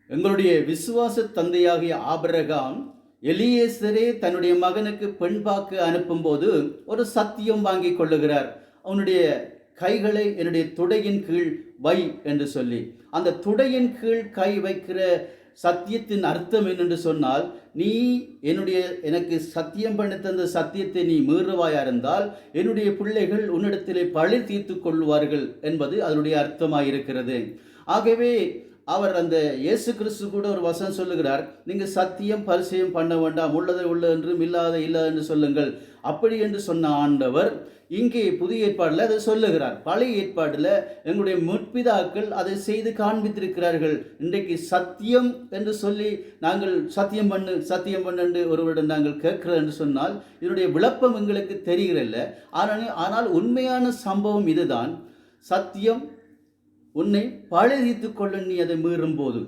எங்களுடைய விசுவாச தந்தையாகிய ஆபிரகாம் எலியேசரே தன்னுடைய மகனுக்கு பெண் பார்க்க அனுப்பும்போது ஒரு சத்தியம் வாங்கி கொள்ளுகிறார். அவனுடைய கைகளை என்னுடைய துடையின் கீழ் வை என்று சொல்லி, அந்த துடையின் கீழ் கை வைக்கிற சத்தியத்தின் அர்த்தம் என்னென்று சொன்னால், நீ எனக்கு சத்தியம் பண்ணி தந்த சத்தியத்தை நீ மீறுவாயா இருந்தால் என்னுடைய பிள்ளைகள் உன்னிடத்திலே பழி தீர்த்து கொள்வார்கள் என்பது அதனுடைய அர்த்தமாயிருக்கிறது. ஆகவே அவர் அந்த இயேசு கிறிஸ்து கூட ஒரு வசனம் சொல்லுகிறார், நீங்கள் சத்தியம் பரிசயம் பண்ண வேண்டாம், உள்ளதை உள்ள என்றும் இல்லாத இல்லை என்று சொல்லுங்கள். அப்படி என்று சொன்ன ஆண்டவர் இங்கே புதிய ஏற்பாடில் அதை சொல்லுகிறார். பழைய ஏற்பாடில் எங்களுடைய முற்பிதாக்கள் அதை செய்து காண்பித்திருக்கிறார்கள். இன்றைக்கு சத்தியம் என்று சொல்லி நாங்கள் சத்தியம் பண்ணு என்று ஒருவரிடம் நாங்கள் கேட்கிறோம் என்று சொன்னால் இதனுடைய விளப்பம் எங்களுக்கு தெரிகிறல்ல. ஆனால் உண்மையான சம்பவம் இதுதான். சத்தியம் உன்னை பழி தீர்த்து கொள்ள நீ அதை மீறும் போது